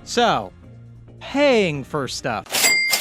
So, paying for stuff.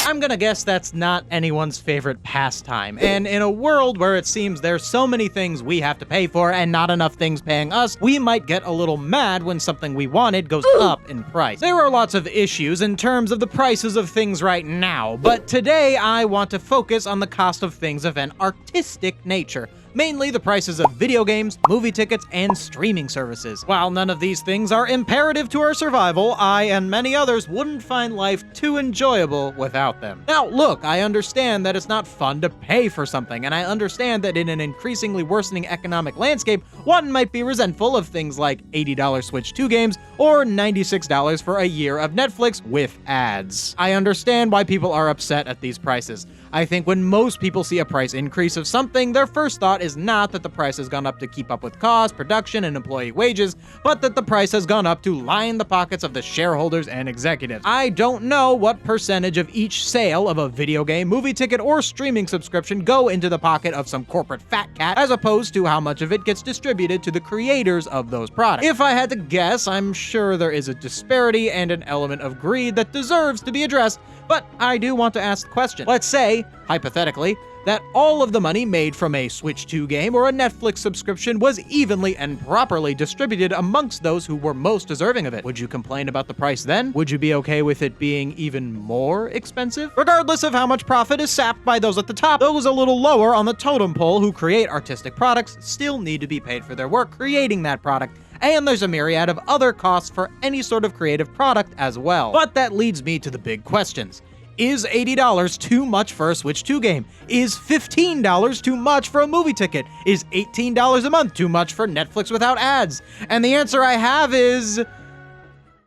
I'm gonna guess that's not anyone's favorite pastime, and in a world where it seems there's so many things we have to pay for and not enough things paying us, we might get a little mad when something we wanted goes up in price. There are lots of issues in terms of the prices of things right now, but today I want to focus on the cost of things of an artistic nature. Mainly the prices of video games, movie tickets, and streaming services. While none of these things are imperative to our survival, I and many others wouldn't find life too enjoyable without them. Now, look, I understand that it's not fun to pay for something, and I understand that in an increasingly worsening economic landscape, one might be resentful of things like $80 Switch 2 games or $96 for a year of Netflix with ads. I understand why people are upset at these prices. I think when most people see a price increase of something, their first thought is not that the price has gone up to keep up with cost, production, and employee wages, but that the price has gone up to line the pockets of the shareholders and executives. I don't know what percentage of each sale of a video game, movie ticket, or streaming subscription go into the pocket of some corporate fat cat, as opposed to how much of it gets distributed to the creators of those products. If I had to guess, I'm sure there is a disparity and an element of greed that deserves to be addressed, but I do want to ask the question. Let's say, hypothetically, that all of the money made from a Switch 2 game or a Netflix subscription was evenly and properly distributed amongst those who were most deserving of it. Would you complain about the price then? Would you be okay with it being even more expensive? Regardless of how much profit is sapped by those at the top, those a little lower on the totem pole who create artistic products still need to be paid for their work creating that product. And there's a myriad of other costs for any sort of creative product as well. But that leads me to the big questions. Is $80 too much for a Switch 2 game? Is $15 too much for a movie ticket? Is $18 a month too much for Netflix without ads? And the answer I have is...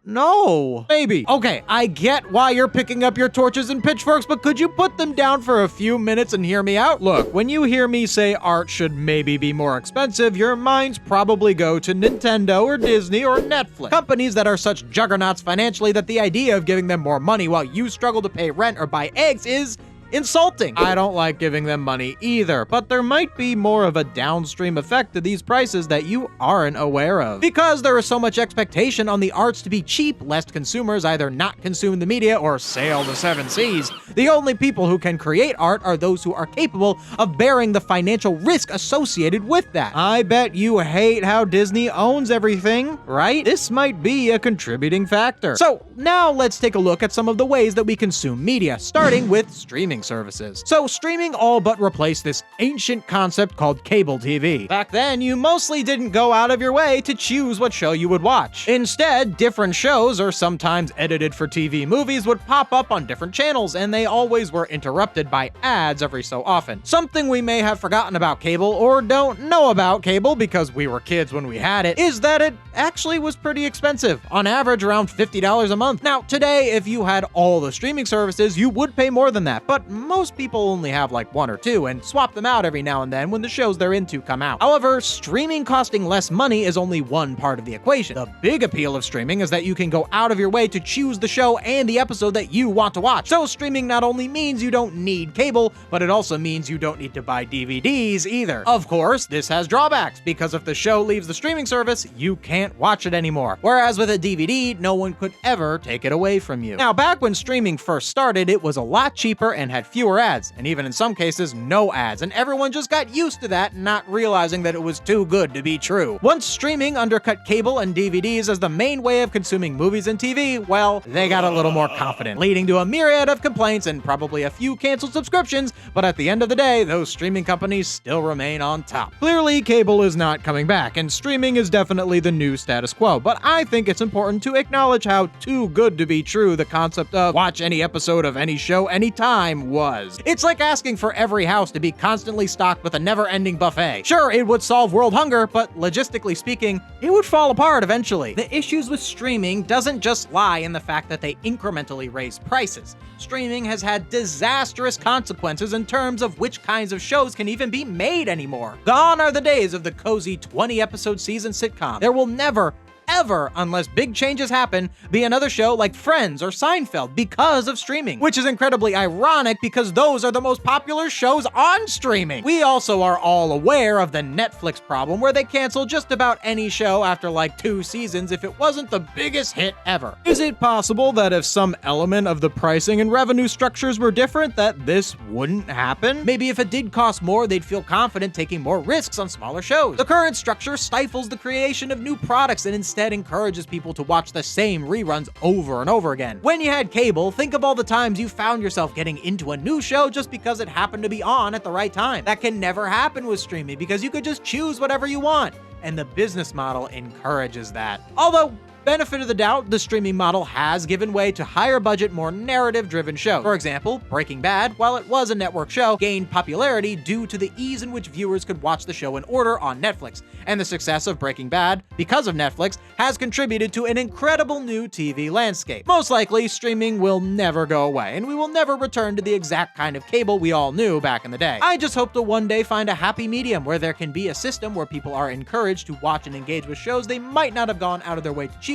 no. Maybe. Okay, I get why you're picking up your torches and pitchforks, but could you put them down for a few minutes and hear me out? Look, when you hear me say art should maybe be more expensive, your minds probably go to Nintendo or Disney or Netflix. Companies that are such juggernauts financially that the idea of giving them more money while you struggle to pay rent or buy eggs is insulting. I don't like giving them money either, but there might be more of a downstream effect to these prices that you aren't aware of. Because there is so much expectation on the arts to be cheap, lest consumers either not consume the media or sail the seven seas. The only people who can create art are those who are capable of bearing the financial risk associated with that. I bet you hate how Disney owns everything, right? This might be a contributing factor. So now let's take a look at some of the ways that we consume media, starting with streaming services. So streaming all but replaced this ancient concept called cable TV. Back then, you mostly didn't go out of your way to choose what show you would watch. Instead, different shows, or sometimes edited for TV movies, would pop up on different channels, and they always were interrupted by ads every so often. Something we may have forgotten about cable, or don't know about cable because we were kids when we had it, is that it actually was pretty expensive. On average, around $50 a month. Now, today, if you had all the streaming services, you would pay more than that, but most people only have like one or two and swap them out every now and then when the shows they're into come out. However, streaming costing less money is only one part of the equation. The big appeal of streaming is that you can go out of your way to choose the show and the episode that you want to watch. So streaming not only means you don't need cable, but it also means you don't need to buy DVDs either. Of course, this has drawbacks, because if the show leaves the streaming service, you can't watch it anymore. Whereas with a DVD, no one could ever take it away from you. Now, back when streaming first started, it was a lot cheaper and had fewer ads, and even in some cases, no ads, and everyone just got used to that, not realizing that it was too good to be true. Once streaming undercut cable and DVDs as the main way of consuming movies and TV, well, they got a little more confident, leading to a myriad of complaints and probably a few canceled subscriptions, but at the end of the day, those streaming companies still remain on top. Clearly, cable is not coming back, and streaming is definitely the new status quo, but I think it's important to acknowledge how too good to be true the concept of watch any episode of any show anytime was. It's like asking for every house to be constantly stocked with a never-ending buffet. Sure, it would solve world hunger, but logistically speaking, it would fall apart eventually. The issues with streaming doesn't just lie in the fact that they incrementally raise prices. Streaming has had disastrous consequences in terms of which kinds of shows can even be made anymore. Gone are the days of the cozy 20-episode season sitcom. There will never, ever, unless big changes happen, be another show like Friends or Seinfeld because of streaming, which is incredibly ironic because those are the most popular shows on streaming. We also are all aware of the Netflix problem where they cancel just about any show after like 2 seasons if it wasn't the biggest hit ever. Is it possible that if some element of the pricing and revenue structures were different, that this wouldn't happen? Maybe if it did cost more, they'd feel confident taking more risks on smaller shows. The current structure stifles the creation of new products and instead encourages people to watch the same reruns over and over again. When you had cable, think of all the times you found yourself getting into a new show just because it happened to be on at the right time. That can never happen with streaming because you could just choose whatever you want, and the business model encourages that. Although, benefit of the doubt, the streaming model has given way to higher budget, more narrative-driven shows. For example, Breaking Bad, while it was a network show, gained popularity due to the ease in which viewers could watch the show in order on Netflix. And the success of Breaking Bad, because of Netflix, has contributed to an incredible new TV landscape. Most likely, streaming will never go away, and we will never return to the exact kind of cable we all knew back in the day. I just hope to one day find a happy medium where there can be a system where people are encouraged to watch and engage with shows they might not have gone out of their way to choose,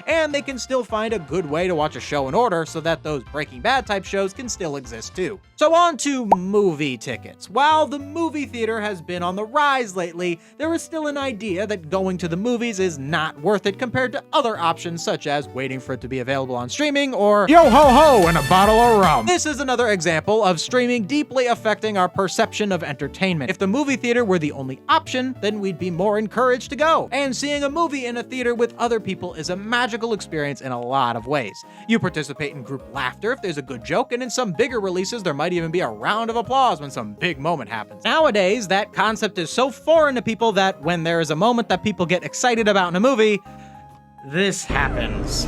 and they can still find a good way to watch a show in order so that those Breaking Bad type shows can still exist too. So on to movie tickets. While the movie theater has been on the rise lately, there is still an idea that going to the movies is not worth it compared to other options such as waiting for it to be available on streaming or yo ho ho and a bottle of rum. This is another example of streaming deeply affecting our perception of entertainment. If the movie theater were the only option, then we'd be more encouraged to go. And seeing a movie in a theater with other people is a magical experience in a lot of ways. You participate in group laughter if there's a good joke, and in some bigger releases there might even be a round of applause when some big moment happens. Nowadays, that concept is so foreign to people that when there is a moment that people get excited about in a movie, this happens.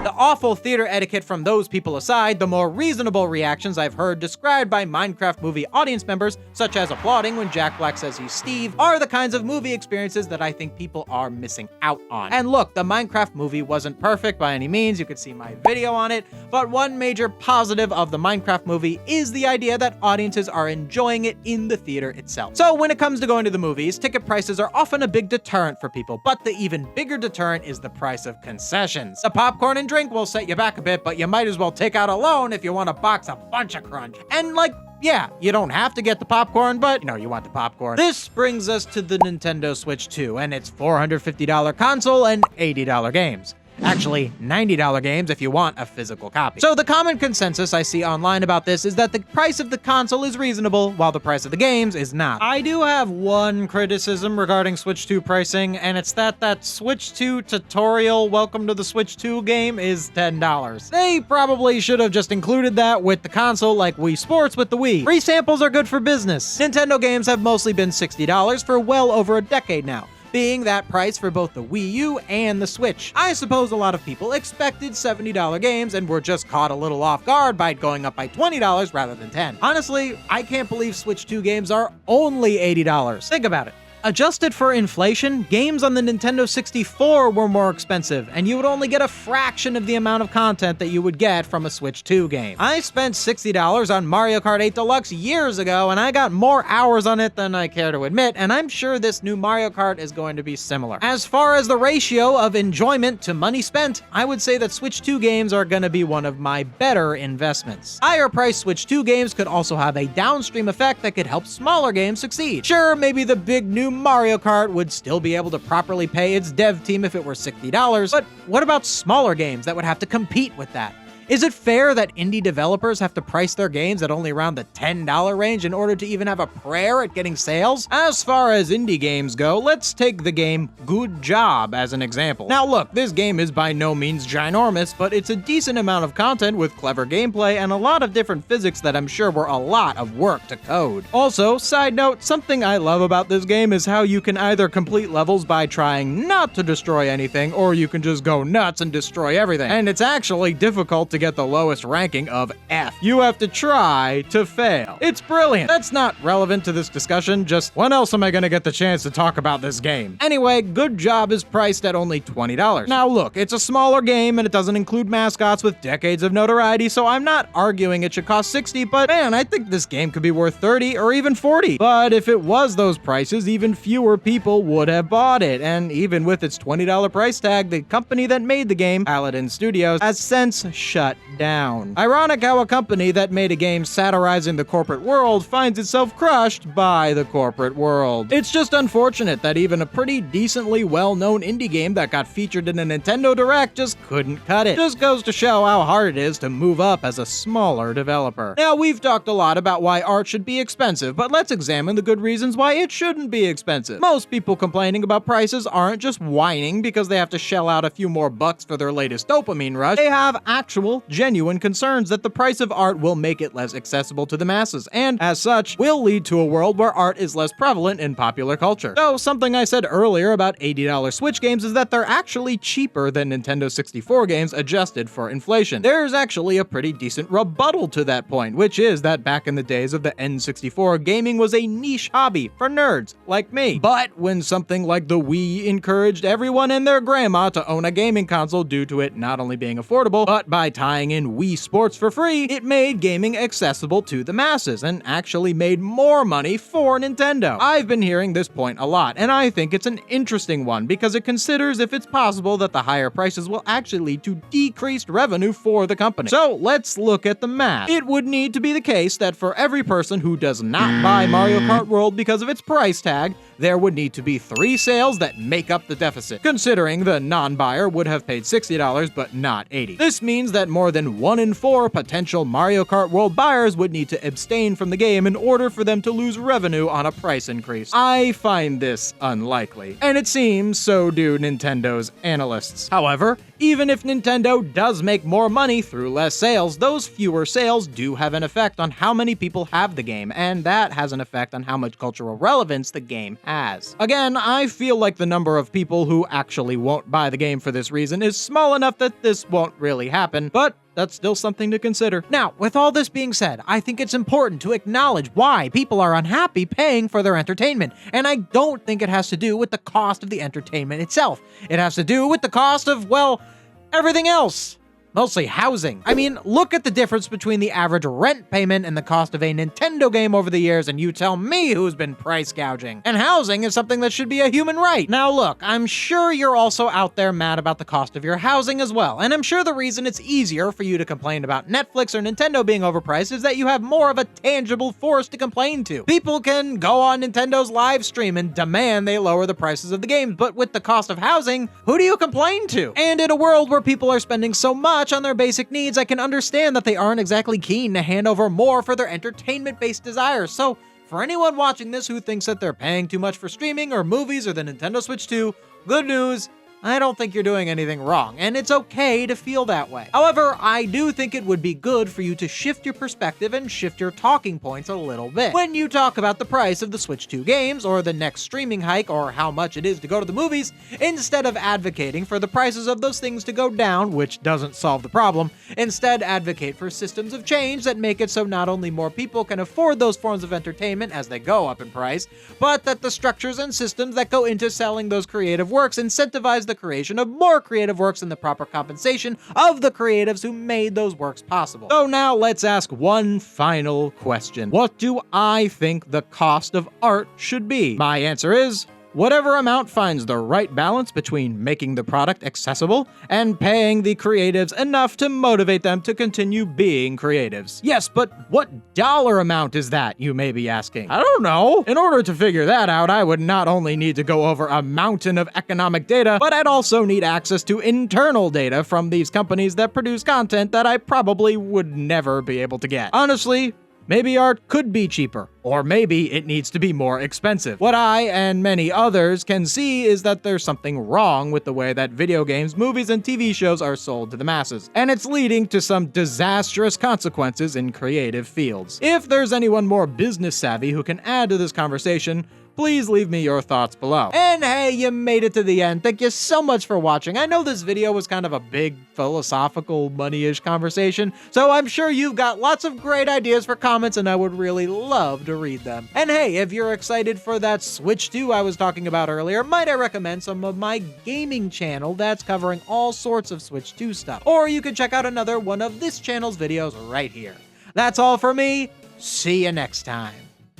The awful theater etiquette from those people aside, the more reasonable reactions I've heard described by Minecraft movie audience members, such as applauding when Jack Black says he's Steve, are the kinds of movie experiences that I think people are missing out on. And look, the Minecraft movie wasn't perfect by any means, you could see my video on it, but one major positive of the Minecraft movie is the idea that audiences are enjoying it in the theater itself. So when it comes to going to the movies, ticket prices are often a big deterrent for people, but the even bigger deterrent is the price of concessions. The popcorn and drink will set you back a bit, but you might as well take out a loan if you want to box a bunch of crunch. And like, yeah, you don't have to get the popcorn, but you want the popcorn. This brings us to the Nintendo Switch 2 and its $450 console and $80 games. Actually, $90 games if you want a physical copy. So the common consensus I see online about this is that the price of the console is reasonable, while the price of the games is not. I do have one criticism regarding Switch 2 pricing, and it's that Switch 2 tutorial Welcome to the Switch 2 game is $10. They probably should have just included that with the console like Wii Sports with the Wii. Free samples are good for business. Nintendo games have mostly been $60 for well over a decade now, being that price for both the Wii U and the Switch. I suppose a lot of people expected $70 games and were just caught a little off guard by it going up by $20 rather than $10. Honestly, I can't believe Switch 2 games are only $80. Think about it. Adjusted for inflation, games on the Nintendo 64 were more expensive, and you would only get a fraction of the amount of content that you would get from a Switch 2 game. I spent $60 on Mario Kart 8 Deluxe years ago, and I got more hours on it than I care to admit, and I'm sure this new Mario Kart is going to be similar. As far as the ratio of enjoyment to money spent, I would say that Switch 2 games are going to be one of my better investments. Higher priced Switch 2 games could also have a downstream effect that could help smaller games succeed. Sure, maybe the big new Mario Kart would still be able to properly pay its dev team if it were $60, but what about smaller games that would have to compete with that? Is it fair that indie developers have to price their games at only around the $10 range in order to even have a prayer at getting sales? As far as indie games go, let's take the game Good Job as an example. Now look, this game is by no means ginormous, but it's a decent amount of content with clever gameplay and a lot of different physics that I'm sure were a lot of work to code. Also, side note, something I love about this game is how you can either complete levels by trying not to destroy anything, or you can just go nuts and destroy everything. And it's actually difficult to to get the lowest ranking of F. You have to try to fail. It's brilliant. That's not relevant to this discussion, just when else am I gonna get the chance to talk about this game? Anyway, Good Job is priced at only $20. Now look, it's a smaller game and it doesn't include mascots with decades of notoriety, so I'm not arguing it should cost $60, but man, I think this game could be worth $30 or even $40. But if it was those prices, even fewer people would have bought it, and even with its $20 price tag, the company that made the game, Paladin Studios, has since shut down. Ironic how a company that made a game satirizing the corporate world finds itself crushed by the corporate world. It's just unfortunate that even a pretty decently well-known indie game that got featured in a Nintendo Direct just couldn't cut it. Just goes to show how hard it is to move up as a smaller developer. Now, we've talked a lot about why art should be expensive, but let's examine the good reasons why it shouldn't be expensive. Most people complaining about prices aren't just whining because they have to shell out a few more bucks for their latest dopamine rush. They have actual, genuine concerns that the price of art will make it less accessible to the masses, and as such, will lead to a world where art is less prevalent in popular culture. So, something I said earlier about $80 Switch games is that they're actually cheaper than Nintendo 64 games adjusted for inflation. There's actually a pretty decent rebuttal to that point, which is that back in the days of the N64, gaming was a niche hobby for nerds like me. But when something like the Wii encouraged everyone and their grandma to own a gaming console due to it not only being affordable, but by tying in Wii Sports for free, it made gaming accessible to the masses and actually made more money for Nintendo. I've been hearing this point a lot, and I think it's an interesting one because it considers if it's possible that the higher prices will actually lead to decreased revenue for the company. So let's look at the math. It would need to be the case that for every person who does not buy Mario Kart World because of its price tag, there would need to be 3 sales that make up the deficit, considering the non-buyer would have paid $60 but not $80. This means that more than 1 in 4 potential Mario Kart World buyers would need to abstain from the game in order for them to lose revenue on a price increase. I find this unlikely, and it seems so do Nintendo's analysts. However, even if Nintendo does make more money through less sales, those fewer sales do have an effect on how many people have the game, and that has an effect on how much cultural relevance the game has. Again, I feel like the number of people who actually won't buy the game for this reason is small enough that this won't really happen, but that's still something to consider. Now, with all this being said, I think it's important to acknowledge why people are unhappy paying for their entertainment, and I don't think it has to do with the cost of the entertainment itself. It has to do with the cost of, well, everything else. Mostly housing. I mean, look at the difference between the average rent payment and the cost of a Nintendo game over the years, and you tell me who's been price gouging. And housing is something that should be a human right. Now look, I'm sure you're also out there mad about the cost of your housing as well, and I'm sure the reason it's easier for you to complain about Netflix or Nintendo being overpriced is that you have more of a tangible force to complain to. People can go on Nintendo's live stream and demand they lower the prices of the games, but with the cost of housing, who do you complain to? And in a world where people are spending so much on their basic needs, I can understand that they aren't exactly keen to hand over more for their entertainment-based desires. So, for anyone watching this who thinks that they're paying too much for streaming or movies or the Nintendo Switch 2, good news, I don't think you're doing anything wrong, and it's okay to feel that way. However, I do think it would be good for you to shift your perspective and shift your talking points a little bit. When you talk about the price of the Switch 2 games, or the next streaming hike, or how much it is to go to the movies, instead of advocating for the prices of those things to go down, which doesn't solve the problem, instead advocate for systems of change that make it so not only more people can afford those forms of entertainment as they go up in price, but that the structures and systems that go into selling those creative works incentivize the creation of more creative works and the proper compensation of the creatives who made those works possible. So now let's ask one final question. What do I think the cost of art should be? My answer is whatever amount finds the right balance between making the product accessible and paying the creatives enough to motivate them to continue being creatives. Yes, but what dollar amount is that, you may be asking? I don't know. In order to figure that out, I would not only need to go over a mountain of economic data, but I'd also need access to internal data from these companies that produce content that I probably would never be able to get. Honestly, maybe art could be cheaper, or maybe it needs to be more expensive. What I and many others can see is that there's something wrong with the way that video games, movies, and TV shows are sold to the masses, and it's leading to some disastrous consequences in creative fields. If there's anyone more business savvy who can add to this conversation, Please leave me your thoughts below. And hey, you made it to the end. Thank you so much for watching. I know this video was kind of a big philosophical money-ish conversation, so I'm sure you've got lots of great ideas for comments and I would really love to read them. And hey, if you're excited for that Switch 2 I was talking about earlier, might I recommend some of my gaming channel that's covering all sorts of Switch 2 stuff. Or you can check out another one of this channel's videos right here. That's all for me. See you next time.